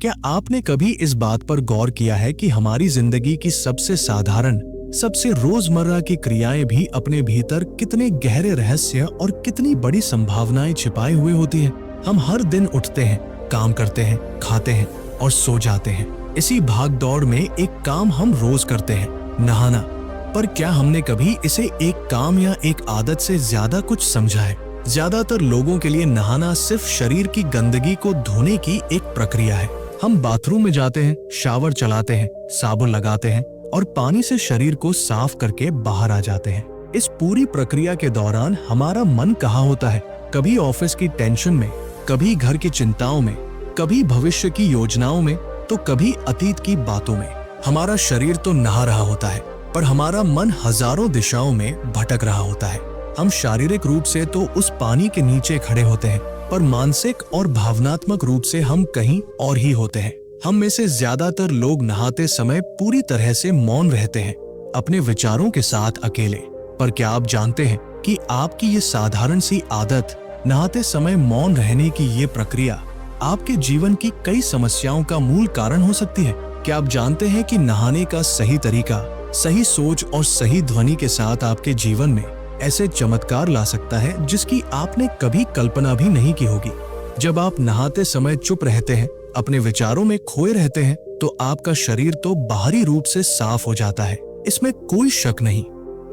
क्या आपने कभी इस बात पर गौर किया है कि हमारी जिंदगी की सबसे साधारण, सबसे रोजमर्रा की क्रियाएं भी अपने भीतर कितने गहरे रहस्य और कितनी बड़ी संभावनाएं छिपाए हुए होती हैं? हम हर दिन उठते हैं, काम करते हैं, खाते हैं और सो जाते हैं। इसी भाग दौड़ में एक काम हम रोज करते हैं, नहाना। पर क्या हमने कभी इसे एक काम या एक आदत से ज्यादा कुछ समझा है? ज्यादातर लोगों के लिए नहाना सिर्फ शरीर की गंदगी को धोने की एक प्रक्रिया है। हम बाथरूम में जाते हैं, शावर चलाते हैं, साबुन लगाते हैं और पानी से शरीर को साफ करके बाहर आ जाते हैं। इस पूरी प्रक्रिया के दौरान हमारा मन कहाँ होता है? कभी ऑफिस की टेंशन में, कभी घर की चिंताओं में, कभी भविष्य की योजनाओं में, तो कभी अतीत की बातों में। हमारा शरीर तो नहा रहा होता है, पर हमारा मन हजारों दिशाओं में भटक रहा होता है। हम शारीरिक रूप से तो उस पानी के नीचे खड़े होते हैं, पर मानसिक और भावनात्मक रूप से हम कहीं और ही होते हैं। हम में से ज्यादातर लोग नहाते समय पूरी तरह से मौन रहते हैं, अपने विचारों के साथ अकेले। पर क्या आप जानते हैं कि आपकी ये साधारण सी आदत, नहाते समय मौन रहने की ये प्रक्रिया, आपके जीवन की कई समस्याओं का मूल कारण हो सकती है? क्या आप जानते हैं कि नहाने का सही तरीका, सही सोच और सही ध्वनि के साथ आपके जीवन में ऐसे चमत्कार ला सकता है जिसकी आपने कभी कल्पना भी नहीं की होगी। जब आप नहाते समय चुप रहते हैं, अपने विचारों में खोए रहते हैं, तो आपका शरीर तो बाहरी रूप से साफ हो जाता है, इसमें कोई शक नहीं।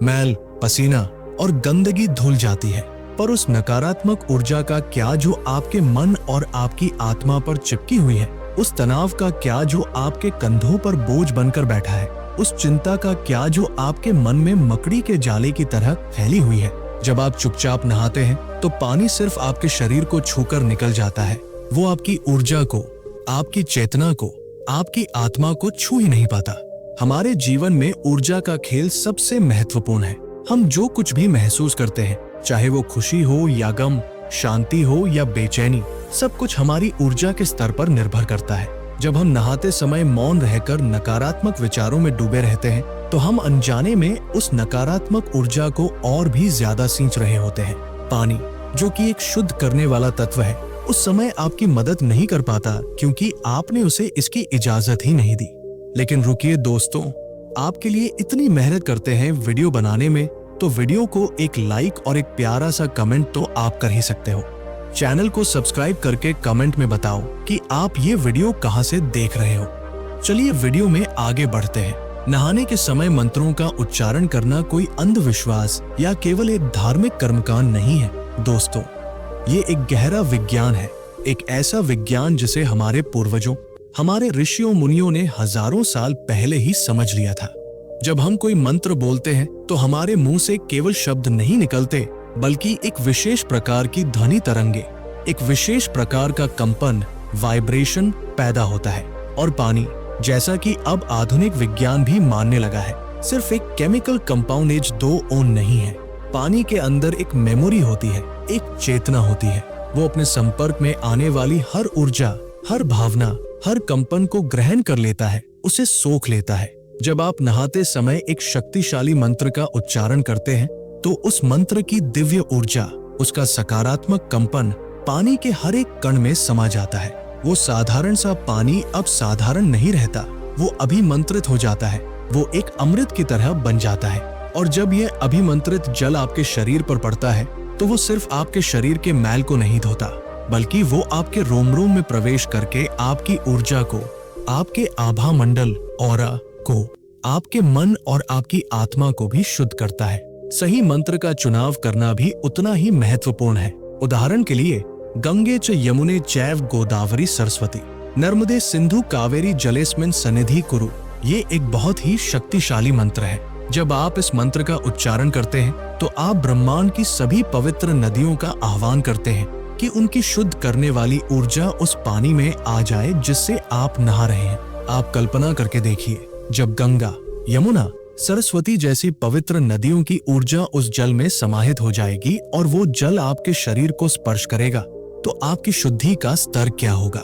मैल, पसीना और गंदगी धुल जाती है, पर उस नकारात्मक ऊर्जा का क्या जो आपके मन और आपकी आत्मा पर चिपकी हुई है? उस तनाव का क्या जो आपके कंधों पर बोझ बनकर बैठा है? उस चिंता का क्या जो आपके मन में मकड़ी के जाले की तरह फैली हुई है? जब आप चुपचाप नहाते हैं तो पानी सिर्फ आपके शरीर को छूकर निकल जाता है, वो आपकी ऊर्जा को, आपकी चेतना को, आपकी आत्मा को छू ही नहीं पाता। हमारे जीवन में ऊर्जा का खेल सबसे महत्वपूर्ण है। हम जो कुछ भी महसूस करते हैं, चाहे वो खुशी हो या गम, शांति हो या बेचैनी, सब कुछ हमारी ऊर्जा के स्तर पर निर्भर करता है। जब हम नहाते समय मौन रहकर नकारात्मक विचारों में डूबे रहते हैं, तो हम अनजाने में उस नकारात्मक ऊर्जा को और भी ज्यादा सींच रहे होते हैं। पानी, जो कि एक शुद्ध करने वाला तत्व है, उस समय आपकी मदद नहीं कर पाता क्योंकि आपने उसे इसकी इजाजत ही नहीं दी। लेकिन रुकिए दोस्तों, आपके लिए इतनी मेहनत करते हैं वीडियो बनाने में, तो वीडियो को एक लाइक और एक प्यारा सा कमेंट तो आप कर ही सकते हो। चैनल को सब्सक्राइब करके कमेंट में बताओ कि आप ये वीडियो कहां से देख रहे हो। चलिए वीडियो में आगे बढ़ते हैं। नहाने के समय मंत्रों का उच्चारण करना कोई अंधविश्वास या केवल एक धार्मिक कर्मकांड नहीं है दोस्तों, ये एक गहरा विज्ञान है। एक ऐसा विज्ञान जिसे हमारे पूर्वजों, हमारे ऋषियों मुनियों ने हजारों साल पहले ही समझ लिया था। जब हम कोई मंत्र बोलते हैं तो हमारे मुंह से केवल शब्द नहीं निकलते, बल्कि एक विशेष प्रकार की ध्वनि तरंगे, एक विशेष प्रकार का कंपन, वाइब्रेशन पैदा होता है। और पानी, जैसा कि अब आधुनिक विज्ञान भी मानने लगा है, सिर्फ एक केमिकल कंपाउंड H2O नहीं है। पानी के अंदर एक मेमोरी होती है, एक चेतना होती है। वो अपने संपर्क में आने वाली हर ऊर्जा, हर भावना, हर कंपन को ग्रहण कर लेता है, उसे सोख लेता है। जब आप नहाते समय एक शक्तिशाली मंत्र का उच्चारण करते हैं, तो उस मंत्र की दिव्य ऊर्जा, उसका सकारात्मक कंपन पानी के हर एक कण में समा जाता है। वो साधारण सा पानी अब साधारण नहीं रहता, वो अभिमंत्रित हो जाता है, वो एक अमृत की तरह बन जाता है। और जब ये अभिमंत्रित जल आपके शरीर पर पड़ता है, तो वो सिर्फ आपके शरीर के मैल को नहीं धोता, बल्कि वो आपके रोम रोम में प्रवेश करके आपकी ऊर्जा को, आपके आभा मंडल ऑरा को, आपके मन और आपकी आत्मा को भी शुद्ध करता है। सही मंत्र का चुनाव करना भी उतना ही महत्वपूर्ण है। उदाहरण के लिए, गंगे च यमुने चैव गोदावरी सरस्वती, नर्मदे सिंधु कावेरी जलेस्मिन सन्निधि कुरु, ये एक बहुत ही शक्तिशाली मंत्र है। जब आप इस मंत्र का उच्चारण करते हैं, तो आप ब्रह्मांड की सभी पवित्र नदियों का आह्वान करते हैं कि उनकी शुद्ध करने वाली ऊर्जा उस पानी में आ जाए जिससे आप नहा रहे हैं। आप कल्पना करके देखिए, जब गंगा, यमुना, सरस्वती जैसी पवित्र नदियों की ऊर्जा उस जल में समाहित हो जाएगी और वो जल आपके शरीर को स्पर्श करेगा, तो आपकी शुद्धि का स्तर क्या होगा?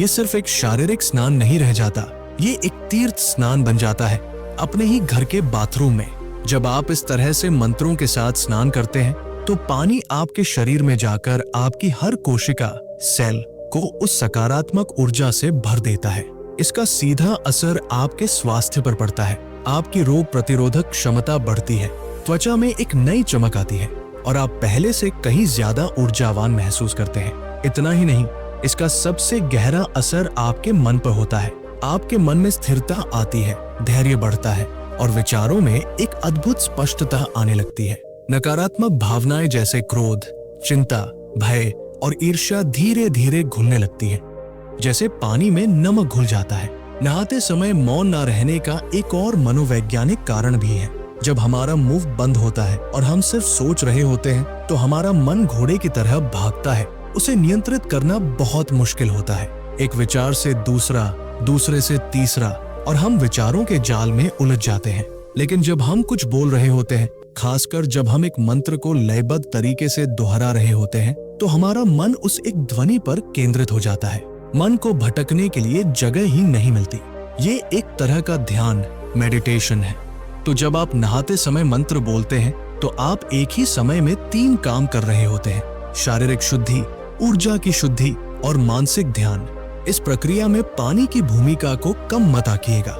ये सिर्फ एक शारीरिक स्नान नहीं रह जाता, ये एक तीर्थ स्नान बन जाता है अपने ही घर के बाथरूम में। जब आप इस तरह से मंत्रों के साथ स्नान करते हैं, तो पानी आपके शरीर में जाकर आपकी हर कोशिका, सेल को उस सकारात्मक ऊर्जा से भर देता है। इसका सीधा असर आपके स्वास्थ्य पर पड़ता है। आपकी रोग प्रतिरोधक क्षमता बढ़ती है, त्वचा में एक नई चमक आती है और आप पहले से कहीं ज्यादा ऊर्जावान महसूस करते हैं। इतना ही नहीं, इसका सबसे गहरा असर आपके मन पर होता है। आपके मन में स्थिरता आती है, धैर्य बढ़ता है और विचारों में एक अद्भुत स्पष्टता आने लगती है। नकारात्मक भावनाएं जैसे क्रोध, चिंता, भय और ईर्ष्या धीरे धीरे घुलने लगती है, जैसे पानी में नमक घुल जाता है। नहाते समय मौन न रहने का एक और मनोवैज्ञानिक कारण भी है। जब हमारा मुंह बंद होता है और हम सिर्फ सोच रहे होते हैं तो हमारा मन घोड़े की तरह भागता है। उसे नियंत्रित करना बहुत मुश्किल होता है। एक विचार से दूसरा, दूसरे से तीसरा और हम विचारों के जाल में उलझ जाते हैं। लेकिन जब हम कुछ बोल रहे होते हैं, खासकर जब हम एक मंत्र को लयबद्ध तरीके से दोहरा रहे होते हैं, तो हमारा मन उस एक ध्वनि पर केंद्रित हो जाता है। मन को भटकने के लिए जगह ही नहीं मिलती। ये एक तरह का ध्यान, मेडिटेशन है। तो जब आप नहाते समय मंत्र बोलते हैं तो आप एक ही समय में 3 काम कर रहे होते हैं: शारीरिक शुद्धि, ऊर्जा की शुद्धि और मानसिक ध्यान। इस प्रक्रिया में पानी की भूमिका को कम मत आंकिएगा।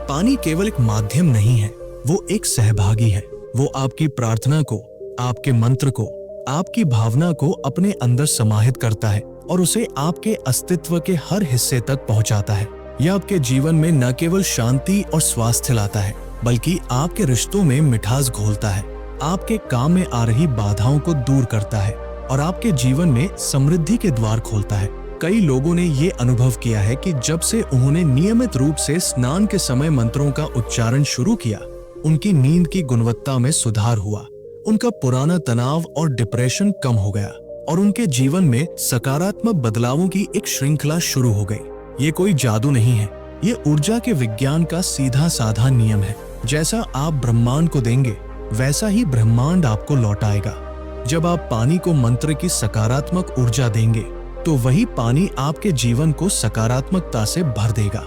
पानी केवल एक माध्यम नहीं है, वो एक सहभागी है। वो आपकी प्रार्थना को, आपके मंत्र को, आपकी भावना को अपने अंदर समाहित करता है और उसे आपके अस्तित्व के हर हिस्से तक पहुंचाता है। यह आपके जीवन में न केवल शांति और स्वास्थ्य लाता है, बल्कि आपके रिश्तों में मिठास घोलता है, आपके काम में आ रही बाधाओं को दूर करता है और आपके जीवन में समृद्धि के द्वार खोलता है। कई लोगों ने ये अनुभव किया है कि जब से उन्होंने नियमित रूप से स्नान के समय मंत्रों का उच्चारण शुरू किया, उनकी नींद की गुणवत्ता में सुधार हुआ, उनका पुराना तनाव और डिप्रेशन कम हो गया और उनके जीवन में सकारात्मक बदलावों की एक श्रृंखला शुरू हो गई। ये कोई जादू नहीं है, ये ऊर्जा के विज्ञान का सीधा साधा नियम है। जैसा आप ब्रह्मांड को देंगे, वैसा ही ब्रह्मांड आपको लौटाएगा। जब आप पानी को मंत्र की सकारात्मक ऊर्जा देंगे, तो वही पानी आपके जीवन को सकारात्मकता से भर देगा।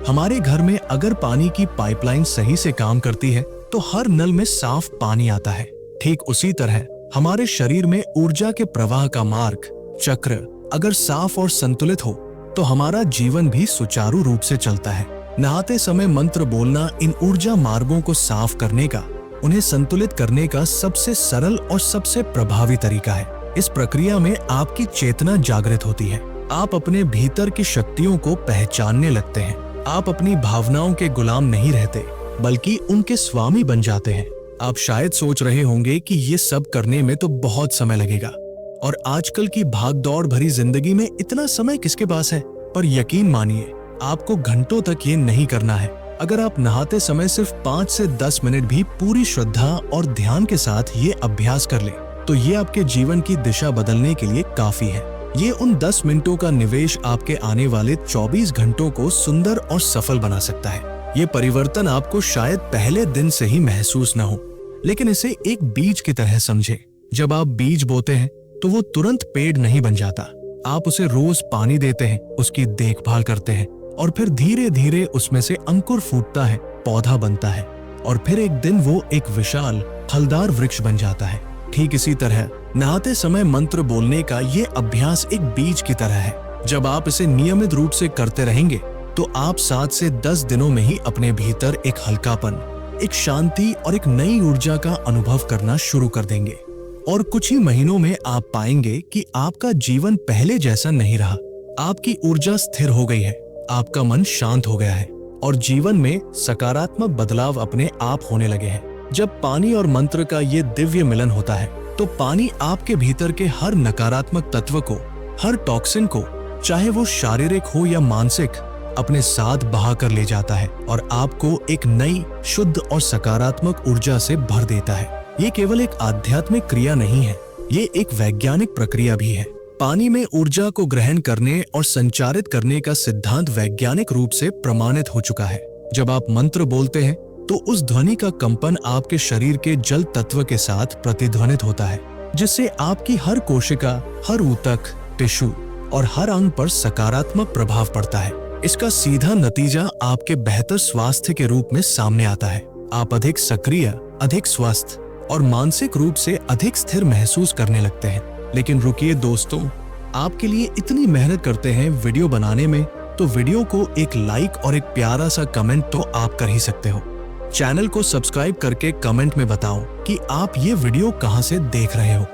हमारे घर में अगर पानी की पाइपलाइन सही से काम करती है, तो हर नल में साफ पानी आता है। ठीक उसी तरह हमारे शरीर में ऊर्जा के प्रवाह का मार्ग, चक्र अगर साफ और संतुलित हो, तो हमारा जीवन भी सुचारू रूप से चलता है। नहाते समय मंत्र बोलना इन ऊर्जा मार्गों को साफ करने का, उन्हें संतुलित करने का सबसे सरल और सबसे प्रभावी तरीका है। इस प्रक्रिया में आपकी चेतना जागृत होती है। आप अपने भीतर की शक्तियों को पहचानने लगते हैं। आप अपनी भावनाओं के गुलाम नहीं रहते, बल्कि उनके स्वामी बन जाते हैं। आप शायद सोच रहे होंगे कि ये सब करने में तो बहुत समय लगेगा और आजकल की भागदौड़ भरी जिंदगी में इतना समय किसके पास है। पर यकीन मानिए, आपको घंटों तक ये नहीं करना है। अगर आप नहाते समय सिर्फ 5 से 10 मिनट भी पूरी श्रद्धा और ध्यान के साथ ये अभ्यास कर लें, तो ये आपके जीवन की दिशा बदलने के लिए काफी है। ये उन 10 मिनटों का निवेश आपके आने वाले 24 घंटों को सुंदर और सफल बना सकता है। ये परिवर्तन आपको शायद पहले दिन से ही महसूस न हो, लेकिन इसे एक बीज की तरह समझे। जब आप बीज बोते हैं, तो वो तुरंत पेड़ नहीं बन जाता। आप उसे रोज पानी देते हैं, उसकी देखभाल करते हैं और फिर धीरे धीरे उसमें से अंकुर फूटता है, पौधा बनता है और फिर एक दिन वो एक विशाल फलदार वृक्ष बन जाता है। ठीक इसी तरह नहाते समय मंत्र बोलने का ये अभ्यास एक बीज की तरह है। जब आप इसे नियमित रूप से करते रहेंगे, तो आप 7 से 10 दिनों में ही अपने भीतर एक हल्कापन, एक शांति और एक नई ऊर्जा का अनुभव करना शुरू कर देंगे। और कुछ ही महीनों में आप पाएंगे कि आपका जीवन पहले जैसा नहीं रहा। आपकी ऊर्जा स्थिर हो गई है, आपका मन शांत हो गया है और जीवन में सकारात्मक बदलाव अपने आप होने लगे हैं। जब पानी और मंत्र का ये दिव्य मिलन होता है, तो पानी आपके भीतर के हर नकारात्मक तत्व को, हर टॉक्सिन को, चाहे वो शारीरिक हो या मानसिक, अपने साथ बहा कर ले जाता है और आपको एक नई, शुद्ध और सकारात्मक ऊर्जा से भर देता है। ये केवल एक आध्यात्मिक क्रिया नहीं है, ये एक वैज्ञानिक प्रक्रिया भी है। पानी में ऊर्जा को ग्रहण करने और संचारित करने का सिद्धांत वैज्ञानिक रूप से प्रमाणित हो चुका है। जब आप मंत्र बोलते हैं, तो उस ध्वनि का कंपन आपके शरीर के जल तत्व के साथ प्रतिध्वनित होता है, जिससे आपकी हर कोशिका, हर ऊतक, टिश्यू और हर अंग पर सकारात्मक प्रभाव पड़ता है। इसका सीधा नतीजा आपके बेहतर स्वास्थ्य के रूप में सामने आता है। आप अधिक सक्रिय, अधिक स्वस्थ और मानसिक रूप से अधिक स्थिर महसूस करने लगते हैं। लेकिन रुकिए दोस्तों, आपके लिए इतनी मेहनत करते हैं वीडियो बनाने में, तो वीडियो को एक लाइक और एक प्यारा सा कमेंट तो आप कर ही सकते हो। चैनल को सब्सक्राइब करके कमेंट में बताओ कि आप ये वीडियो कहां से देख रहे हो।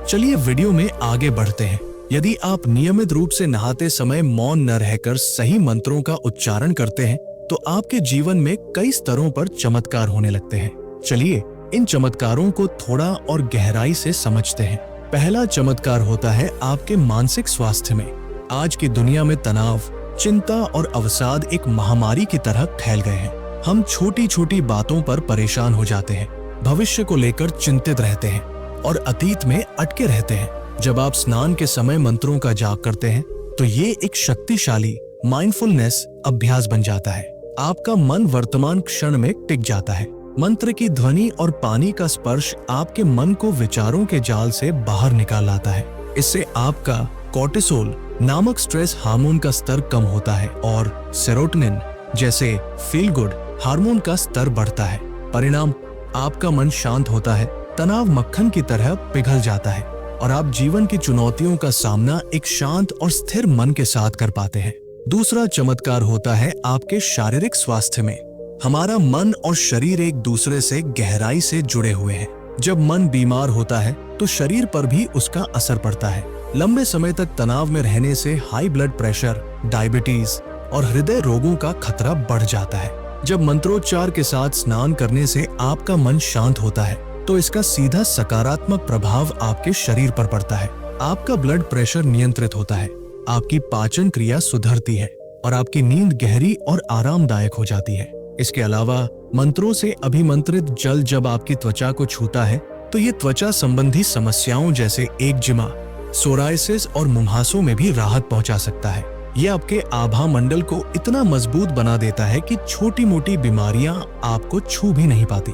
चलिए वीडियो में आगे बढ़ते हैं। यदि आप नियमित रूप से नहाते समय मौन न रहकर सही मंत्रों का उच्चारण करते हैं तो आपके जीवन में कई स्तरों पर चमत्कार होने लगते हैं। चलिए इन चमत्कारों को थोड़ा और गहराई से समझते हैं। पहला चमत्कार होता है आपके मानसिक स्वास्थ्य में। आज की दुनिया में तनाव, चिंता और अवसाद एक महामारी की तरह फैल गए हैं। हम छोटी छोटी बातों पर परेशान हो जाते हैं, भविष्य को लेकर चिंतित रहते हैं और अतीत में अटके रहते हैं। जब आप स्नान के समय मंत्रों का जाप करते हैं तो ये एक शक्तिशाली माइंडफुलनेस अभ्यास बन जाता है। आपका मन वर्तमान क्षण में टिक जाता है। मंत्र की ध्वनि और पानी का स्पर्श आपके मन को विचारों के जाल से बाहर निकाल लाता है। इससे आपका कोर्टिसोल नामक स्ट्रेस हार्मोन का स्तर कम होता है और सेरोटोनिन जैसे फील गुड हार्मोन का स्तर बढ़ता है। परिणाम, आपका मन शांत होता है, तनाव मक्खन की तरह पिघल जाता है और आप जीवन की चुनौतियों का सामना एक शांत और स्थिर मन के साथ कर पाते हैं। दूसरा चमत्कार होता है आपके शारीरिक स्वास्थ्य में। हमारा मन और शरीर एक दूसरे से गहराई से जुड़े हुए हैं। जब मन बीमार होता है तो शरीर पर भी उसका असर पड़ता है। लंबे समय तक तनाव में रहने से हाई ब्लड प्रेशर, डायबिटीज और हृदय रोगों का खतरा बढ़ जाता है। जब मंत्रोच्चार के साथ स्नान करने से आपका मन शांत होता है तो इसका सीधा सकारात्मक प्रभाव आपके शरीर पर पड़ता है। आपका ब्लड प्रेशर नियंत्रित होता है, आपकी पाचन क्रिया सुधरती है और आपकी नींद गहरी और आरामदायक हो जाती है। इसके अलावा मंत्रों से अभिमंत्रित जल जब आपकी त्वचा को छूता है तो ये त्वचा संबंधी समस्याओं जैसे एक्जिमा, सोरायसिस और मुंहासों में भी राहत पहुंचा सकता है। ये आपके आभा मंडल को इतना मजबूत बना देता है कि छोटी मोटी बीमारियां आपको छू भी नहीं पाती।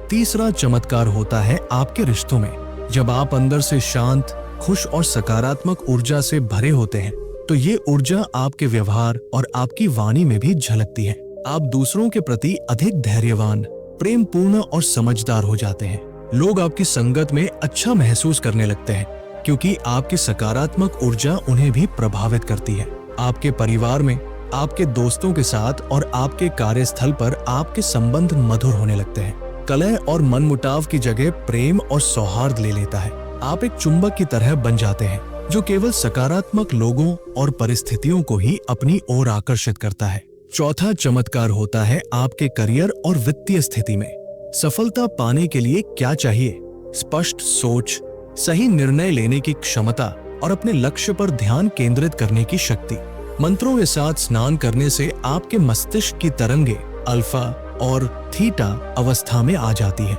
तीसरा चमत्कार होता है आपके रिश्तों में। जब आप अंदर से शांत, खुश और सकारात्मक ऊर्जा से भरे होते हैं तो ये ऊर्जा आपके व्यवहार और आपकी वाणी में भी झलकती है। आप दूसरों के प्रति अधिक धैर्यवान, प्रेम पूर्ण और समझदार हो जाते हैं। लोग आपकी संगत में अच्छा महसूस करने लगते हैं क्योंकि आपकी सकारात्मक ऊर्जा उन्हें भी प्रभावित करती है। आपके परिवार में, आपके दोस्तों के साथ और आपके कार्यस्थल पर आपके संबंध मधुर होने लगते हैं। कलह और मनमुटाव की जगह प्रेम और सौहार्द ले लेता है। आप एक चुंबक की तरह बन जाते हैं जो केवल सकारात्मक लोगों और परिस्थितियों को ही अपनी ओर आकर्षित करता है। चौथा चमत्कार होता है आपके करियर और वित्तीय स्थिति में। सफलता पाने के लिए क्या चाहिए? स्पष्ट सोच, सही निर्णय लेने की क्षमता और अपने लक्ष्य पर ध्यान केंद्रित करने की शक्ति। मंत्रों के साथ स्नान करने से आपके मस्तिष्क की तरंगे अल्फा और थीटा अवस्था में आ जाती है,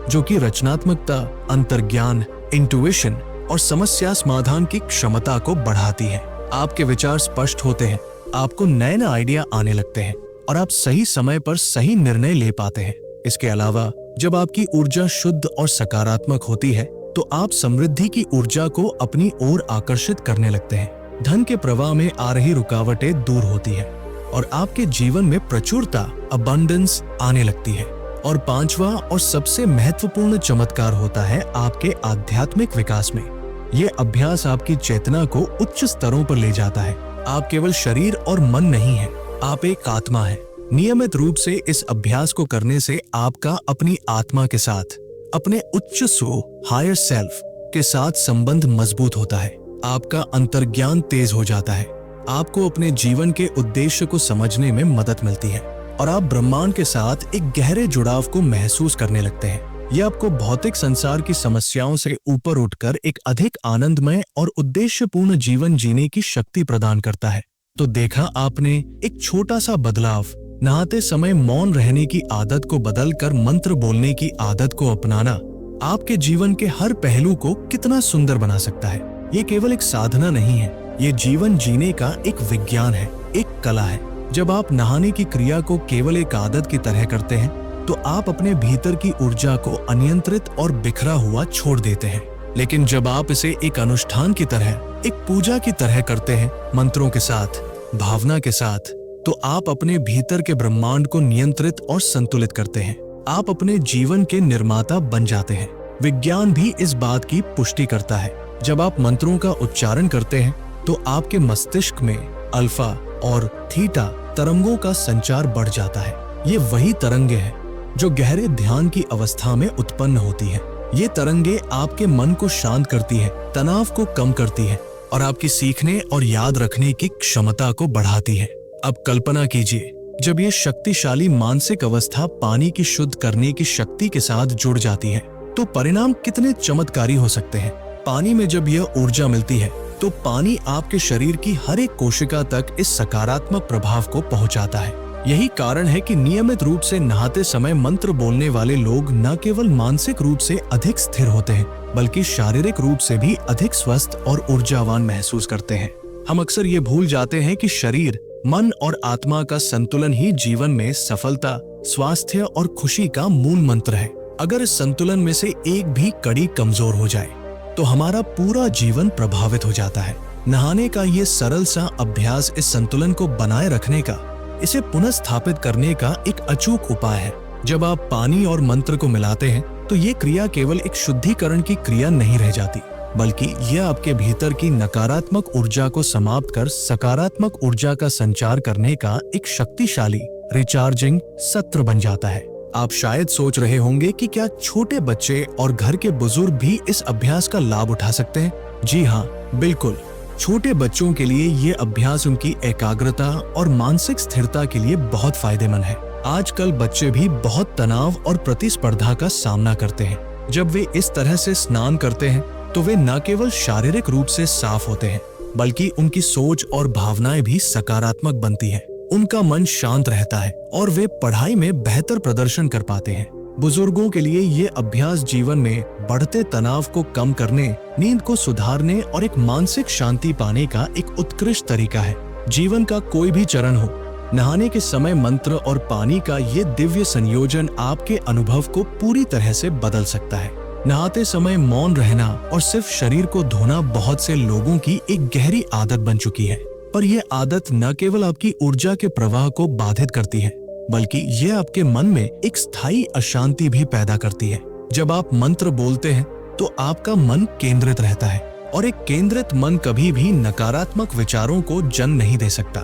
जो कि रचनात्मकता, अंतर्ज्ञान, इंट्यूशन और समस्या समाधान की क्षमता को बढ़ाती है। आपके विचार स्पष्ट होते हैं, आपको नए नए आइडिया आने लगते हैं और आप सही समय पर सही निर्णय ले पाते हैं। इसके अलावा जब आपकी ऊर्जा शुद्ध और सकारात्मक होती है तो आप समृद्धि की ऊर्जा को अपनी ओर आकर्षित करने लगते हैं। धन के प्रवाह में आ रही रुकावटें दूर होती है और आपके जीवन में प्रचुरता, अबंडेंस आने लगती है। और पांचवा और सबसे महत्वपूर्ण चमत्कार होता है आपके आध्यात्मिक विकास में। ये अभ्यास आपकी चेतना को उच्च स्तरों पर ले जाता है। आप केवल शरीर और मन नहीं है, आप एक आत्मा है। नियमित रूप से इस अभ्यास को करने से आपका अपनी आत्मा के साथ, अपने उच्च स्व, हायर सेल्फ के साथ संबंध मजबूत होता है। आपका अंतर्ज्ञान तेज हो जाता है। आपको अपने जीवन के उद्देश्य को समझने में मदद मिलती है और आप ब्रह्मांड के साथ एक गहरे जुड़ाव को महसूस करने लगते हैं। यह आपको भौतिक संसार की समस्याओं से ऊपर उठकर एक अधिक आनंदमय और उद्देश्यपूर्ण जीवन जीने की शक्ति प्रदान करता है। तो देखा आपने, एक छोटा सा बदलाव, नहाते समय मौन रहने की आदत को बदलकर मंत्र बोलने की आदत को अपनाना आपके जीवन के हर पहलू को कितना सुंदर बना सकता है। ये केवल एक साधना नहीं है, ये जीवन जीने का एक विज्ञान है, एक कला है। जब आप नहाने की क्रिया को केवल एक आदत की तरह करते हैं तो आप अपने भीतर की ऊर्जा को अनियंत्रित और बिखरा हुआ छोड़ देते हैं। लेकिन जब आप इसे एक अनुष्ठान की तरह, एक पूजा की तरह करते हैं, मंत्रों के साथ, भावना के साथ, तो आप अपने भीतर के ब्रह्मांड को नियंत्रित और संतुलित करते हैं। आप अपने जीवन के निर्माता बन जाते हैं। विज्ञान भी इस बात की पुष्टि करता है। जब आप मंत्रों का उच्चारण करते हैं तो आपके मस्तिष्क में अल्फा और थीटा तरंगों का संचार बढ़ जाता है। ये वही तरंगे हैं जो गहरे ध्यान की अवस्था में उत्पन्न होती है। ये तरंगे आपके मन को शांत करती है, तनाव को कम करती है और आपकी सीखने और याद रखने की क्षमता को बढ़ाती है। अब कल्पना कीजिए, जब ये शक्तिशाली मानसिक अवस्था पानी की शुद्ध करने की शक्ति के साथ जुड़ जाती है तो परिणाम कितने चमत्कारी हो सकते हैं। पानी में जब यह ऊर्जा मिलती है तो पानी आपके शरीर की हर एक कोशिका तक इस सकारात्मक प्रभाव को पहुंचाता है। यही कारण है कि नियमित रूप से नहाते समय मंत्र बोलने वाले लोग न केवल मानसिक रूप से अधिक स्थिर होते हैं बल्कि शारीरिक रूप से भी अधिक स्वस्थ और ऊर्जावान महसूस करते हैं। हम अक्सर ये भूल जाते हैं कि शरीर, मन और आत्मा का संतुलन ही जीवन में सफलता, स्वास्थ्य और खुशी का मूल मंत्र है। अगर इस संतुलन में से एक भी कड़ी कमजोर हो जाए तो हमारा पूरा जीवन प्रभावित हो जाता है। नहाने का ये सरल सा अभ्यास इस संतुलन को बनाए रखने का, इसे पुनः स्थापित करने का एक अचूक उपाय है। जब आप पानी और मंत्र को मिलाते हैं तो ये क्रिया केवल एक शुद्धिकरण की क्रिया नहीं रह जाती, बल्कि यह आपके भीतर की नकारात्मक ऊर्जा को समाप्त कर सकारात्मक ऊर्जा का संचार करने का एक शक्तिशाली रिचार्जिंग सत्र बन जाता है। आप शायद सोच रहे होंगे कि क्या छोटे बच्चे और घर के बुजुर्ग भी इस अभ्यास का लाभ उठा सकते हैं? जी हाँ, बिल्कुल। छोटे बच्चों के लिए ये अभ्यास उनकी एकाग्रता और मानसिक स्थिरता के लिए बहुत फायदेमंद है। आजकल बच्चे भी बहुत तनाव और प्रतिस्पर्धा का सामना करते हैं। जब वे इस तरह से स्नान करते हैं तो वे न केवल शारीरिक रूप से साफ होते हैं बल्कि उनकी सोच और भावनाएं भी सकारात्मक बनती हैं। उनका मन शांत रहता है और वे पढ़ाई में बेहतर प्रदर्शन कर पाते हैं। बुजुर्गों के लिए ये अभ्यास जीवन में बढ़ते तनाव को कम करने, नींद को सुधारने और एक मानसिक शांति पाने का एक उत्कृष्ट तरीका है। जीवन का कोई भी चरण हो, नहाने के समय मंत्र और पानी का ये दिव्य संयोजन आपके अनुभव को पूरी तरह से बदल सकता है। नहाते समय मौन रहना और सिर्फ शरीर को धोना बहुत से लोगों की एक गहरी आदत बन चुकी है, पर यह आदत न केवल आपकी ऊर्जा के प्रवाह को बाधित करती है बल्कि यह आपके मन में एक स्थायी अशांति भी पैदा करती है। जब आप मंत्र बोलते हैं तो आपका मन केंद्रित रहता है और एक केंद्रित मन कभी भी नकारात्मक विचारों को जन्म नहीं दे सकता।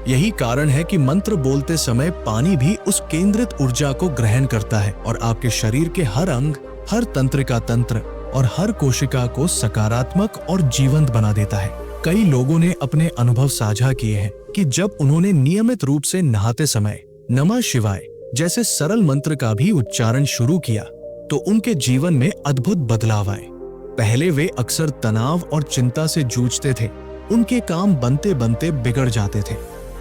यही कारण है कि मंत्र बोलते समय पानी भी उस केंद्रित ऊर्जा को ग्रहण करता है और आपके शरीर के हर अंग, हर तंत्रिका तंत्र और हर कोशिका को सकारात्मक और जीवंत बना देता है। कई लोगों ने अपने अनुभव साझा किए हैं कि जब उन्होंने नियमित रूप से नहाते समय नमः शिवाय जैसे सरल मंत्र का भी उच्चारण शुरू किया तो उनके जीवन में अद्भुत बदलाव आए। पहले वे अक्सर तनाव और चिंता से जूझते थे, उनके काम बनते बनते बिगड़ जाते थे,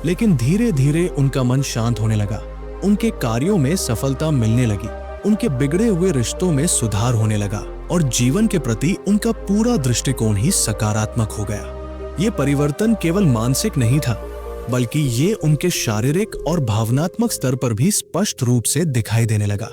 लेकिन धीरे धीरे उनका मन शांत होने लगा, उनके कार्यों में सफलता मिलने लगी, उनके बिगड़े हुए रिश्तों में सुधार होने लगा और जीवन के प्रति उनका पूरा दृष्टिकोण ही सकारात्मक हो गया। ये परिवर्तन केवल मानसिक नहीं था बल्कि ये उनके शारीरिक और भावनात्मक स्तर पर भी स्पष्ट रूप से दिखाई देने लगा।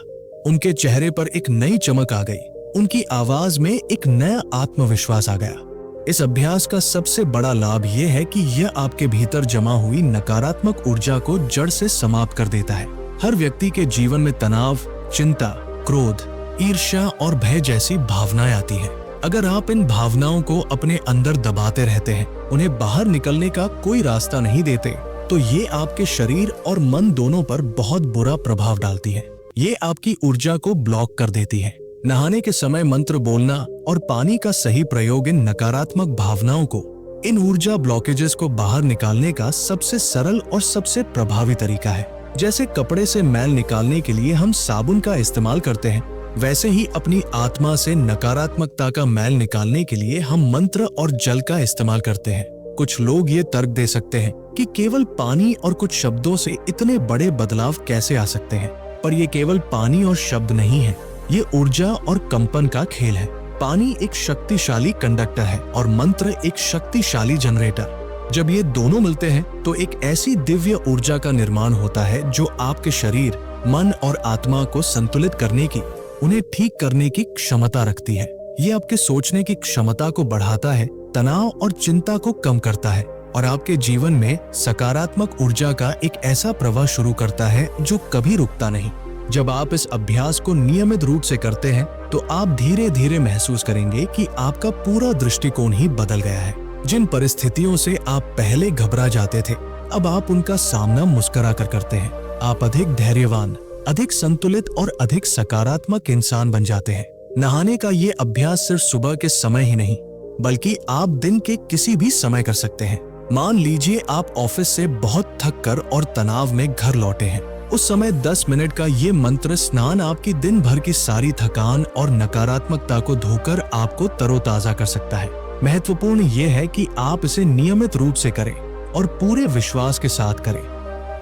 उनके चेहरे पर एक नई चमक आ गई, उनकी आवाज में एक नया आत्मविश्वास आ गया। इस अभ्यास का सबसे बड़ा लाभ यह है कि यह आपके भीतर जमा हुई नकारात्मक ऊर्जा को जड़ से समाप्त कर देता है। हर व्यक्ति के जीवन में तनाव, चिंता, क्रोध, ईर्ष्या और भय जैसी भावनाएं आती हैं। अगर आप इन भावनाओं को अपने अंदर दबाते रहते हैं, उन्हें बाहर निकलने का कोई रास्ता नहीं देते, तो ये आपके शरीर और मन दोनों पर बहुत बुरा प्रभाव डालती है। ये आपकी ऊर्जा को ब्लॉक कर देती है। नहाने के समय मंत्र बोलना और पानी का सही प्रयोग इन नकारात्मक भावनाओं को, इन ऊर्जा ब्लॉकेजेस को बाहर निकालने का सबसे सरल और सबसे प्रभावी तरीका है। जैसे कपड़े से मैल निकालने के लिए हम साबुन का इस्तेमाल करते हैं, वैसे ही अपनी आत्मा से नकारात्मकता का मैल निकालने के लिए हम मंत्र और जल का इस्तेमाल करते हैं। कुछ लोग ये तर्क दे सकते हैं कि केवल पानी और कुछ शब्दों से इतने बड़े बदलाव कैसे आ सकते हैं, पर ये केवल पानी और शब्द नहीं है, ये ऊर्जा और कंपन का खेल है। पानी एक शक्तिशाली कंडक्टर है और मंत्र एक शक्तिशाली जनरेटर। जब ये दोनों मिलते हैं तो एक ऐसी दिव्य ऊर्जा का निर्माण होता है जो आपके शरीर, मन और आत्मा को संतुलित करने की, उन्हें ठीक करने की क्षमता रखती है। ये आपके सोचने की क्षमता को बढ़ाता है, तनाव और चिंता को कम करता है और आपके जीवन में सकारात्मक ऊर्जा का एक ऐसा प्रवाह शुरू करता है जो कभी रुकता नहीं। जब आप इस अभ्यास को नियमित रूप से करते हैं तो आप धीरे धीरे महसूस करेंगे कि आपका पूरा दृष्टिकोण ही बदल गया है। जिन परिस्थितियों से आप पहले घबरा जाते थे, अब आप उनका सामना मुस्कुरा कर करते हैं। आप अधिक धैर्यवान, अधिक संतुलित और अधिक सकारात्मक इंसान बन जाते हैं। नहाने का ये अभ्यास सिर्फ सुबह के समय ही नहीं, बल्कि आप दिन के किसी भी समय कर सकते हैं। मान लीजिए आप ऑफिस से बहुत थक कर और तनाव में घर लौटे हैं। उस समय 10 मिनट का ये मंत्र स्नान आपकी दिन भर की सारी थकान और नकारात्मकता को धोकर आपको तरोताजा कर सकता है। महत्वपूर्ण ये है कि आप इसे नियमित रूप से करें और पूरे विश्वास के साथ करें।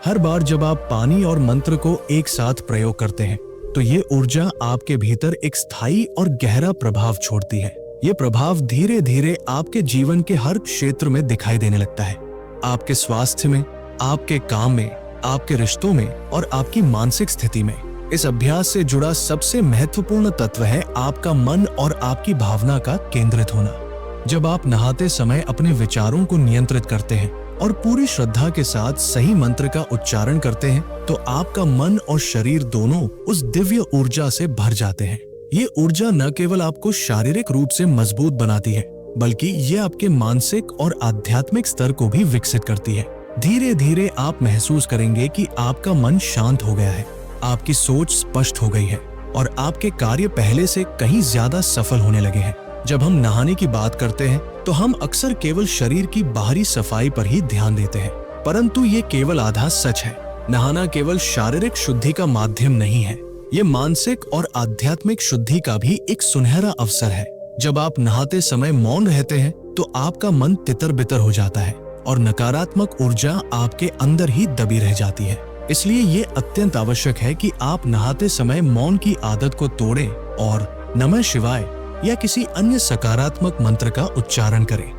हर बार जब आप पानी और मंत्र को एक साथ प्रयोग करते हैं तो ये ऊर्जा आपके भीतर एक स्थायी और गहरा प्रभाव छोड़ती है। ये प्रभाव धीरे धीरे आपके जीवन के हर क्षेत्र में दिखाई देने लगता है। आपके स्वास्थ्य में, आपके काम में, आपके रिश्तों में और आपकी मानसिक स्थिति में। इस अभ्यास से जुड़ा सबसे महत्वपूर्ण तत्व है आपका मन और आपकी भावना का केंद्रित होना। जब आप नहाते समय अपने विचारों को नियंत्रित करते हैं और पूरी श्रद्धा के साथ सही मंत्र का उच्चारण करते हैं तो आपका मन और शरीर दोनों उस दिव्य ऊर्जा से भर जाते हैं। ये ऊर्जा न केवल आपको शारीरिक रूप से मजबूत बनाती है, बल्कि ये आपके मानसिक और आध्यात्मिक स्तर को भी विकसित करती है। धीरे धीरे आप महसूस करेंगे कि आपका मन शांत हो गया है, आपकी सोच स्पष्ट हो गई है और आपके कार्य पहले से कहीं ज्यादा सफल होने लगे हैं। जब हम नहाने की बात करते हैं तो हम अक्सर केवल शरीर की बाहरी सफाई पर ही ध्यान देते हैं, परंतु ये केवल आधा सच है। नहाना केवल शारीरिक शुद्धि का माध्यम नहीं है, ये मानसिक और आध्यात्मिक शुद्धि का भी एक सुनहरा अवसर है। जब आप नहाते समय मौन रहते हैं तो आपका मन तितर बितर हो जाता है और नकारात्मक ऊर्जा आपके अंदर ही दबी रह जाती है। इसलिए ये अत्यंत आवश्यक है कि आप नहाते समय मौन की आदत को तोड़ें और नमः शिवाय या किसी अन्य सकारात्मक मंत्र का उच्चारण करें।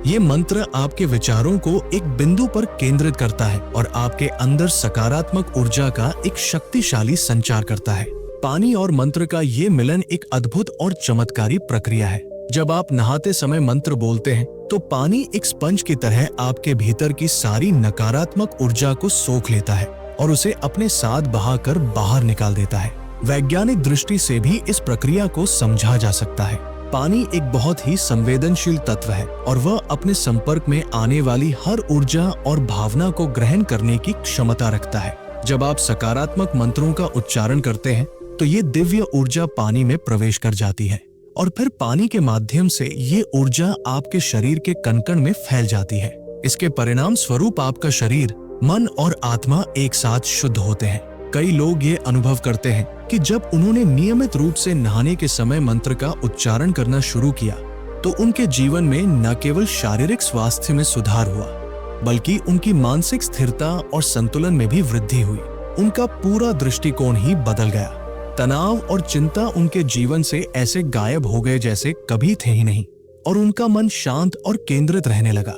ये मंत्र आपके विचारों को एक बिंदु पर केंद्रित करता है और आपके अंदर सकारात्मक ऊर्जा का एक शक्तिशाली संचार करता है। पानी और मंत्र का ये मिलन एक अद्भुत और चमत्कारी प्रक्रिया है। जब आप नहाते समय मंत्र बोलते हैं तो पानी एक स्पंज की तरह आपके भीतर की सारी नकारात्मक ऊर्जा को सोख लेता है और उसे अपने साथ बहाकर बाहर निकाल देता है। वैज्ञानिक दृष्टि से भी इस प्रक्रिया को समझा जा सकता है। पानी एक बहुत ही संवेदनशील तत्व है और वह अपने संपर्क में आने वाली हर ऊर्जा और भावना को ग्रहण करने की क्षमता रखता है। जब आप सकारात्मक मंत्रों का उच्चारण करते हैं तो ये दिव्य ऊर्जा पानी में प्रवेश कर जाती है और फिर पानी के माध्यम से ये ऊर्जा आपके शरीर के कण-कण में फैल जाती है। इसके परिणाम स्वरूप आपका शरीर, मन और आत्मा एक साथ शुद्ध होते हैं। कई लोग ये अनुभव करते हैं कि जब उन्होंने नियमित रूप से नहाने के समय मंत्र का उच्चारण करना शुरू किया तो उनके जीवन में न केवल शारीरिक स्वास्थ्य में सुधार हुआ, बल्कि उनकी मानसिक स्थिरता और संतुलन में भी वृद्धि हुई। उनका पूरा दृष्टिकोण ही बदल गया। तनाव और चिंता उनके जीवन से ऐसे गायब हो गए जैसे कभी थे ही नहीं और उनका मन शांत और केंद्रित रहने लगा।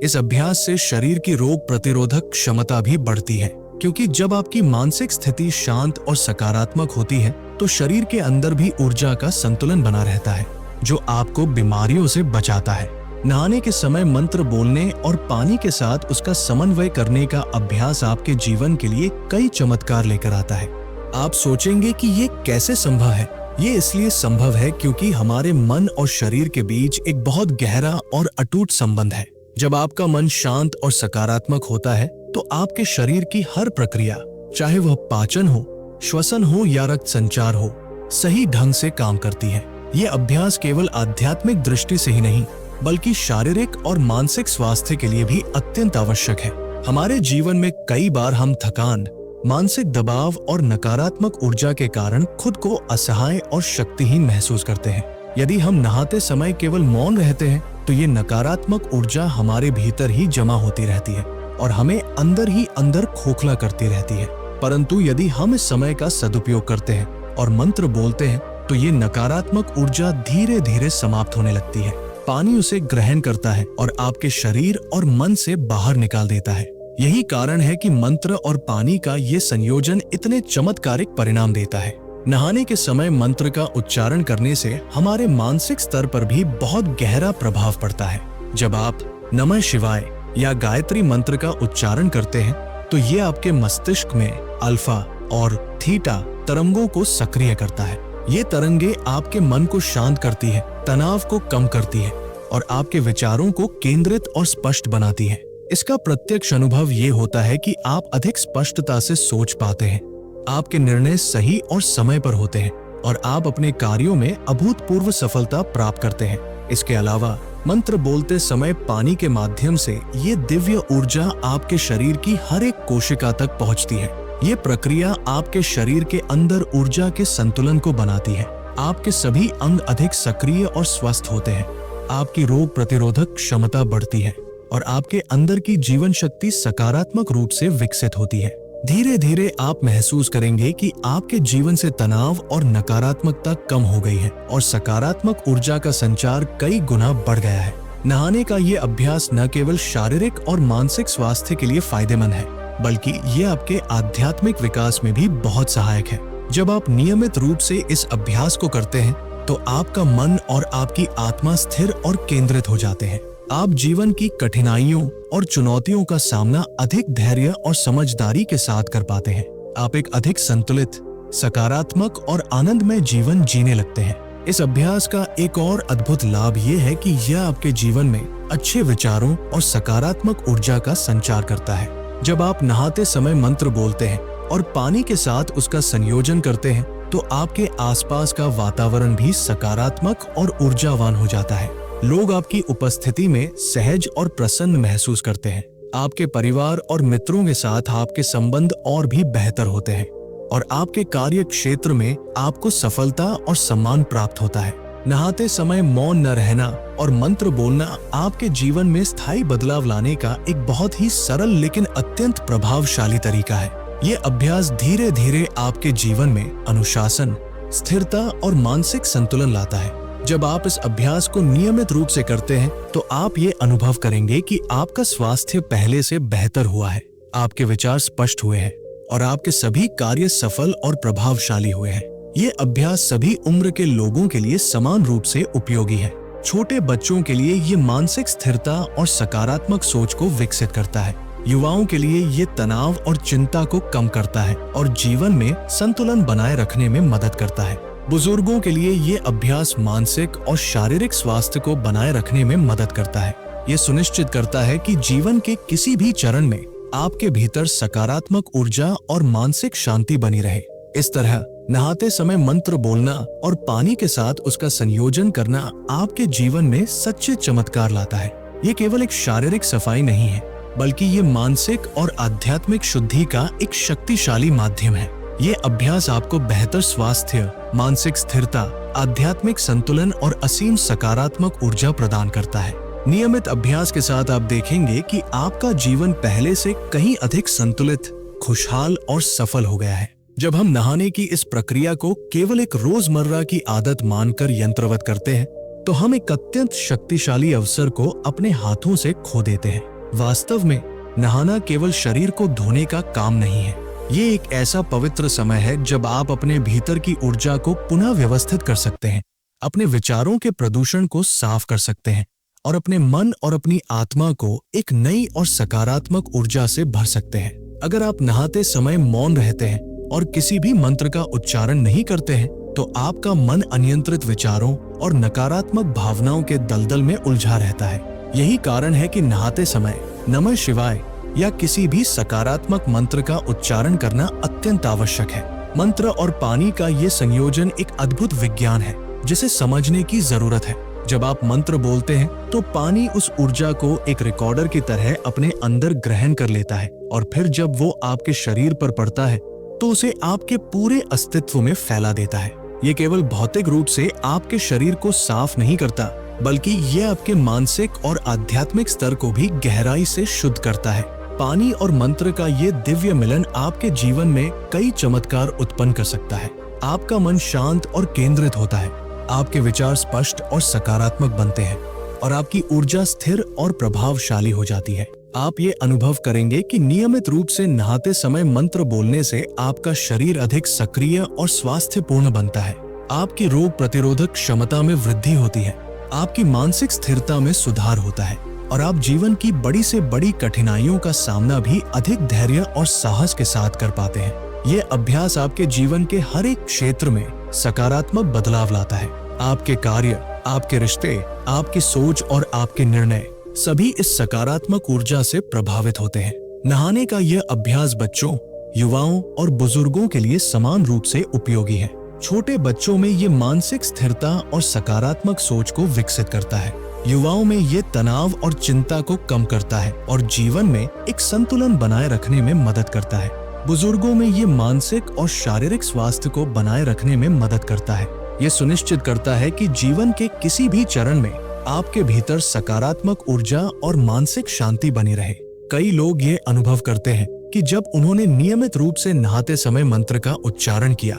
इस अभ्यास से शरीर की रोग प्रतिरोधक क्षमता भी बढ़ती है, क्योंकि जब आपकी मानसिक स्थिति शांत और सकारात्मक होती है तो शरीर के अंदर भी ऊर्जा का संतुलन बना रहता है, जो आपको बीमारियों से बचाता है। नहाने के समय मंत्र बोलने और पानी के साथ उसका समन्वय करने का अभ्यास आपके जीवन के लिए कई चमत्कार लेकर आता है। आप सोचेंगे कि ये कैसे संभव है? ये इसलिए संभव है क्योंकि हमारे मन और शरीर के बीच एक बहुत गहरा और अटूट संबंध है। जब आपका मन शांत और सकारात्मक होता है तो आपके शरीर की हर प्रक्रिया, चाहे वह पाचन हो, श्वसन हो या रक्त संचार हो, सही ढंग से काम करती है। ये अभ्यास केवल आध्यात्मिक दृष्टि से ही नहीं, बल्कि शारीरिक और मानसिक स्वास्थ्य के लिए भी अत्यंत आवश्यक है। हमारे जीवन में कई बार हम थकान, मानसिक दबाव और नकारात्मक ऊर्जा के कारण खुद को असहाय और शक्तिहीन महसूस करते हैं। यदि हम नहाते समय केवल मौन रहते हैं तो ये नकारात्मक ऊर्जा हमारे भीतर ही जमा होती रहती है और हमें अंदर ही अंदर खोखला करती रहती है। परंतु यदि हम इस समय का सदुपयोग करते हैं और मंत्र बोलते हैं तो ये नकारात्मक ऊर्जा धीरे धीरे समाप्त होने लगती है। पानी उसे ग्रहण करता है और आपके शरीर और मन से बाहर निकाल देता है। यही कारण है कि मंत्र और पानी का ये संयोजन इतने चमत्कारिक परिणाम देता है। नहाने के समय मंत्र का उच्चारण करने से हमारे मानसिक स्तर पर भी बहुत गहरा प्रभाव पड़ता है। जब आप नमः शिवाय या गायत्री मंत्र का उच्चारण करते हैं तो ये आपके मस्तिष्क में अल्फा और थीटा तरंगों को सक्रिय करता है। ये तरंगे आपके मन को शांत करती है, तनाव को कम करती है और आपके विचारों को केंद्रित और स्पष्ट बनाती है। इसका प्रत्यक्ष अनुभव ये होता है कि आप अधिक स्पष्टता से सोच पाते हैं, आपके निर्णय सही और समय पर होते हैं और आप अपने कार्यों में अभूतपूर्व सफलता प्राप्त करते हैं। इसके अलावा मंत्र बोलते समय पानी के माध्यम से ये दिव्य ऊर्जा आपके शरीर की हर एक कोशिका तक पहुंचती है। ये प्रक्रिया आपके शरीर के अंदर ऊर्जा के संतुलन को बनाती है। आपके सभी अंग अधिक सक्रिय और स्वस्थ होते हैं, आपकी रोग प्रतिरोधक क्षमता बढ़ती है और आपके अंदर की जीवन शक्ति सकारात्मक रूप से विकसित होती है। धीरे धीरे आप महसूस करेंगे कि आपके जीवन से तनाव और नकारात्मकता कम हो गई है और सकारात्मक ऊर्जा का संचार कई गुना बढ़ गया है। नहाने का ये अभ्यास न केवल शारीरिक और मानसिक स्वास्थ्य के लिए फायदेमंद है, बल्कि ये आपके आध्यात्मिक विकास में भी बहुत सहायक है। जब आप नियमित रूप से इस अभ्यास को करते हैं तो आपका मन और आपकी आत्मा स्थिर और केंद्रित हो जाते हैं। आप जीवन की कठिनाइयों और चुनौतियों का सामना अधिक धैर्य और समझदारी के साथ कर पाते हैं। आप एक अधिक संतुलित, सकारात्मक और आनंदमय जीवन जीने लगते हैं। इस अभ्यास का एक और अद्भुत लाभ ये है कि यह आपके जीवन में अच्छे विचारों और सकारात्मक ऊर्जा का संचार करता है। जब आप नहाते समय मंत्र बोलते हैं और पानी के साथ उसका संयोजन करते हैं तो आपके आसपास का वातावरण भी सकारात्मक और ऊर्जावान हो जाता है। लोग आपकी उपस्थिति में सहज और प्रसन्न महसूस करते हैं। आपके परिवार और मित्रों के साथ आपके संबंध और भी बेहतर होते हैं और आपके कार्य क्षेत्र में आपको सफलता और सम्मान प्राप्त होता है। नहाते समय मौन न रहना और मंत्र बोलना आपके जीवन में स्थायी बदलाव लाने का एक बहुत ही सरल लेकिन अत्यंत प्रभावशाली तरीका है। ये अभ्यास धीरे धीरे आपके जीवन में अनुशासन, स्थिरता और मानसिक संतुलन लाता है। जब आप इस अभ्यास को नियमित रूप से करते हैं तो आप ये अनुभव करेंगे कि आपका स्वास्थ्य पहले से बेहतर हुआ है, आपके विचार स्पष्ट हुए हैं और आपके सभी कार्य सफल और प्रभावशाली हुए हैं। ये अभ्यास सभी उम्र के लोगों के लिए समान रूप से उपयोगी है। छोटे बच्चों के लिए ये मानसिक स्थिरता और सकारात्मक सोच को विकसित करता है। युवाओं के लिए ये तनाव और चिंता को कम करता है और जीवन में संतुलन बनाए रखने में मदद करता है। बुजुर्गों के लिए ये अभ्यास मानसिक और शारीरिक स्वास्थ्य को बनाए रखने में मदद करता है। ये सुनिश्चित करता है कि जीवन के किसी भी चरण में आपके भीतर सकारात्मक ऊर्जा और मानसिक शांति बनी रहे। इस तरह नहाते समय मंत्र बोलना और पानी के साथ उसका संयोजन करना आपके जीवन में सच्चे चमत्कार लाता है। ये केवल एक शारीरिक सफाई नहीं है, बल्कि ये मानसिक और आध्यात्मिक शुद्धि का एक शक्तिशाली माध्यम है। ये अभ्यास आपको बेहतर स्वास्थ्य, मानसिक स्थिरता, आध्यात्मिक संतुलन और असीम सकारात्मक ऊर्जा प्रदान करता है। नियमित अभ्यास के साथ आप देखेंगे कि आपका जीवन पहले से कहीं अधिक संतुलित, खुशहाल और सफल हो गया है। जब हम नहाने की इस प्रक्रिया को केवल एक रोजमर्रा की आदत मानकर यंत्रवत करते हैं तो हम एक अत्यंत शक्तिशाली अवसर को अपने हाथों से खो देते हैं। वास्तव में नहाना केवल शरीर को धोने का काम नहीं है, ये एक ऐसा पवित्र समय है जब आप अपने भीतर की ऊर्जा को पुनः व्यवस्थित कर सकते हैं, अपने विचारों के प्रदूषण को साफ कर सकते हैं और अपने मन और अपनी आत्मा को एक नई और सकारात्मक ऊर्जा से भर सकते हैं। अगर आप नहाते समय मौन रहते हैं और किसी भी मंत्र का उच्चारण नहीं करते हैं तो आपका मन अनियंत्रित विचारों और नकारात्मक भावनाओं के दलदल में उलझा रहता है। यही कारण है कि नहाते समय नमः शिवाय या किसी भी सकारात्मक मंत्र का उच्चारण करना अत्यंत आवश्यक है। मंत्र और पानी का ये संयोजन एक अद्भुत विज्ञान है जिसे समझने की जरूरत है। जब आप मंत्र बोलते हैं तो पानी उस ऊर्जा को एक रिकॉर्डर की तरह अपने अंदर ग्रहण कर लेता है और फिर जब वो आपके शरीर पर पड़ता है तो उसे आपके पूरे अस्तित्व में फैला देता है। ये केवल भौतिक रूप से आपके शरीर को साफ नहीं करता, बल्कि ये आपके मानसिक और आध्यात्मिक स्तर को भी गहराई से शुद्ध करता है। पानी और मंत्र का ये दिव्य मिलन आपके जीवन में कई चमत्कार उत्पन्न कर सकता है। आपका मन शांत और केंद्रित होता है, आपके विचार स्पष्ट और सकारात्मक बनते हैं और आपकी ऊर्जा स्थिर और प्रभावशाली हो जाती है। आप ये अनुभव करेंगे कि नियमित रूप से नहाते समय मंत्र बोलने से आपका शरीर अधिक सक्रिय और स्वास्थ्यपूर्ण बनता है। आपकी रोग प्रतिरोधक क्षमता में वृद्धि होती है, आपकी मानसिक स्थिरता में सुधार होता है और आप जीवन की बड़ी से बड़ी कठिनाइयों का सामना भी अधिक धैर्य और साहस के साथ कर पाते हैं। ये अभ्यास आपके जीवन के हर एक क्षेत्र में सकारात्मक बदलाव लाता है। आपके कार्य, आपके रिश्ते, आपकी सोच और आपके निर्णय सभी इस सकारात्मक ऊर्जा से प्रभावित होते हैं। नहाने का यह अभ्यास बच्चों, युवाओं और बुजुर्गों के लिए समान रूप से उपयोगी है। छोटे बच्चों में ये मानसिक स्थिरता और सकारात्मक सोच को विकसित करता है। युवाओं में ये तनाव और चिंता को कम करता है और जीवन में एक संतुलन बनाए रखने में मदद करता है। बुजुर्गों में ये मानसिक और शारीरिक स्वास्थ्य को बनाए रखने में मदद करता है। ये सुनिश्चित करता है कि जीवन के किसी भी चरण में आपके भीतर सकारात्मक ऊर्जा और मानसिक शांति बनी रहे। कई लोग ये अनुभव करते हैं कि जब उन्होंने नियमित रूप से नहाते समय मंत्र का उच्चारण किया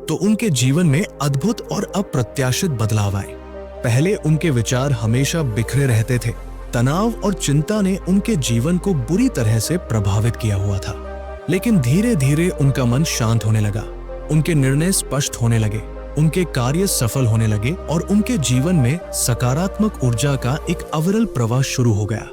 तो उनके जीवन में अद्भुत और अप्रत्याशित बदलाव आए। पहले उनके विचार हमेशा बिखरे रहते थे। तनाव और चिंता ने उनके जीवन को बुरी तरह से प्रभावित किया हुआ था, लेकिन धीरे धीरे उनका मन शांत होने लगा। उनके निर्णय स्पष्ट होने लगे, उनके कार्य सफल होने लगे और उनके जीवन में सकारात्मक ऊर्जा का एक अविरल प्रवाह शुरू हो गया।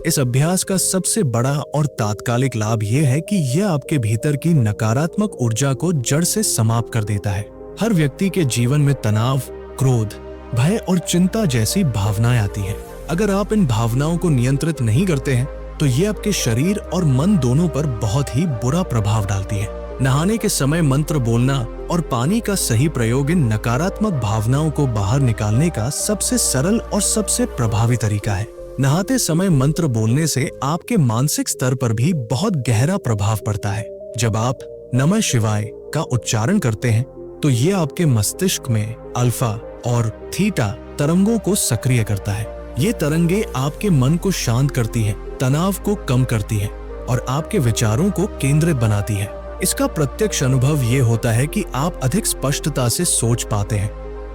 इस अभ्यास का सबसे बड़ा और तात्कालिक लाभ यह है कि यह आपके भीतर की नकारात्मक ऊर्जा को जड़ से समाप्त कर देता है। हर व्यक्ति के जीवन में तनाव, क्रोध, भय और चिंता जैसी भावनाएं आती हैं। अगर आप इन भावनाओं को नियंत्रित नहीं करते हैं तो ये आपके शरीर और मन दोनों पर बहुत ही बुरा प्रभाव डालती है। नहाने के समय मंत्र बोलना और पानी का सही प्रयोग इन नकारात्मक भावनाओं को बाहर निकालने का सबसे सरल और सबसे प्रभावी तरीका है। नहाते समय मंत्र बोलने से आपके मानसिक स्तर पर भी बहुत गहरा प्रभाव पड़ता है। जब आप नमः शिवाय का उच्चारण करते हैं तो ये आपके मस्तिष्क में अल्फा और थीटा तरंगों को सक्रिय करता है। ये तरंगे आपके मन को शांत करती हैं, तनाव को कम करती हैं और आपके विचारों को केंद्रित बनाती है। इसका प्रत्यक्ष अनुभव ये होता है कि आप अधिक स्पष्टता से सोच पाते हैं,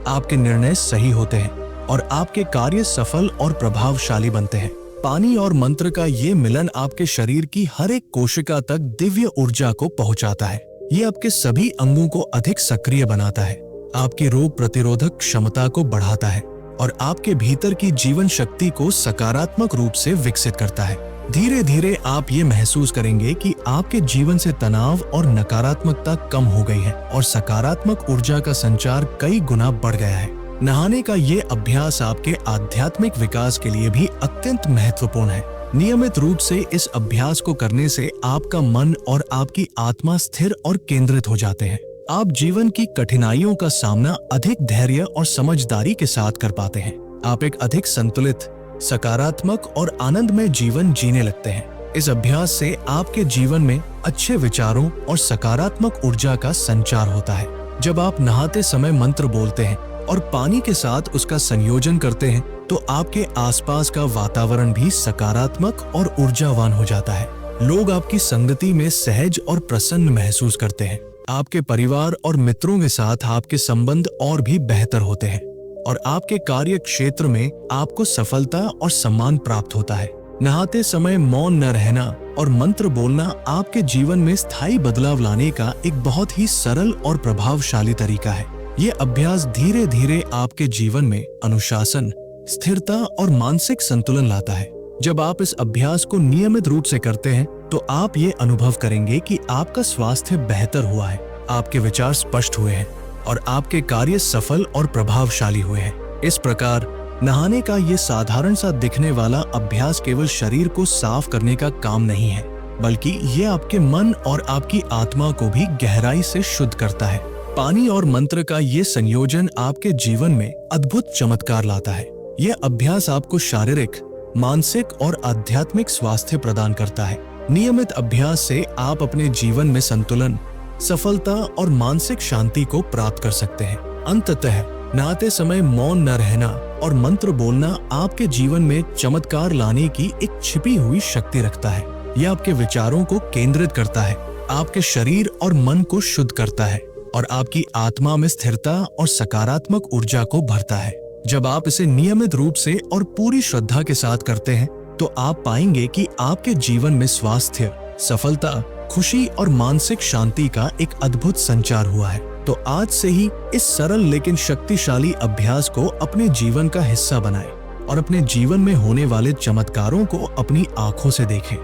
आपके निर्णय सही होते हैं और आपके कार्य सफल और प्रभावशाली बनते हैं। पानी और मंत्र का ये मिलन आपके शरीर की हर एक कोशिका तक दिव्य ऊर्जा को पहुंचाता है। ये आपके सभी अंगों को अधिक सक्रिय बनाता है, आपकी रोग प्रतिरोधक क्षमता को बढ़ाता है और आपके भीतर की जीवन शक्ति को सकारात्मक रूप से विकसित करता है। धीरे धीरे आप ये महसूस करेंगे कि आपके जीवन से तनाव और नकारात्मकता कम हो गई है और सकारात्मक ऊर्जा का संचार कई गुना बढ़ गया है। नहाने का ये अभ्यास आपके आध्यात्मिक विकास के लिए भी अत्यंत महत्वपूर्ण है। नियमित रूप से इस अभ्यास को करने से आपका मन और आपकी आत्मा स्थिर और केंद्रित हो जाते हैं। आप जीवन की कठिनाइयों का सामना अधिक धैर्य और समझदारी के साथ कर पाते हैं। आप एक अधिक संतुलित, सकारात्मक और आनंदमय जीवन जीने लगते हैं। इस अभ्यास से आपके जीवन में अच्छे विचारों और सकारात्मक ऊर्जा का संचार होता है। जब आप नहाते समय मंत्र बोलते हैं और पानी के साथ उसका संयोजन करते हैं तो आपके आसपास का वातावरण भी सकारात्मक और ऊर्जावान हो जाता है। लोग आपकी संगति में सहज और प्रसन्न महसूस करते हैं। आपके परिवार और मित्रों के साथ आपके संबंध और भी बेहतर होते हैं और आपके कार्य क्षेत्र में आपको सफलता और सम्मान प्राप्त होता है। नहाते समय मौन न रहना और मंत्र बोलना आपके जीवन में स्थायी बदलाव लाने का एक बहुत ही सरल और प्रभावशाली तरीका है। ये अभ्यास धीरे धीरे आपके जीवन में अनुशासन, स्थिरता और मानसिक संतुलन लाता है। जब आप इस अभ्यास को नियमित रूप से करते हैं तो आप ये अनुभव करेंगे कि आपका स्वास्थ्य बेहतर हुआ है, आपके विचार स्पष्ट हुए हैं और आपके कार्य सफल और प्रभावशाली हुए हैं। इस प्रकार नहाने का ये साधारण सा दिखने वाला अभ्यास केवल शरीर को साफ करने का काम नहीं है, बल्कि ये आपके मन और आपकी आत्मा को भी गहराई से शुद्ध करता है। पानी और मंत्र का ये संयोजन आपके जीवन में अद्भुत चमत्कार लाता है। यह अभ्यास आपको शारीरिक, मानसिक और आध्यात्मिक स्वास्थ्य प्रदान करता है। नियमित अभ्यास से आप अपने जीवन में संतुलन, सफलता और मानसिक शांति को प्राप्त कर सकते हैं। अंततः नहाते समय मौन न रहना और मंत्र बोलना आपके जीवन में चमत्कार लाने की एक छिपी हुई शक्ति रखता है। यह आपके विचारों को केंद्रित करता है, आपके शरीर और मन को शुद्ध करता है और आपकी आत्मा में स्थिरता और सकारात्मक ऊर्जा को भरता है। जब आप इसे नियमित रूप से और पूरी श्रद्धा के साथ करते हैं तो आप पाएंगे कि आपके जीवन में स्वास्थ्य, सफलता, खुशी और मानसिक शांति का एक अद्भुत संचार हुआ है। तो आज से ही इस सरल लेकिन शक्तिशाली अभ्यास को अपने जीवन का हिस्सा बनाएं और अपने जीवन में होने वाले चमत्कारों को अपनी आंखों से देखें।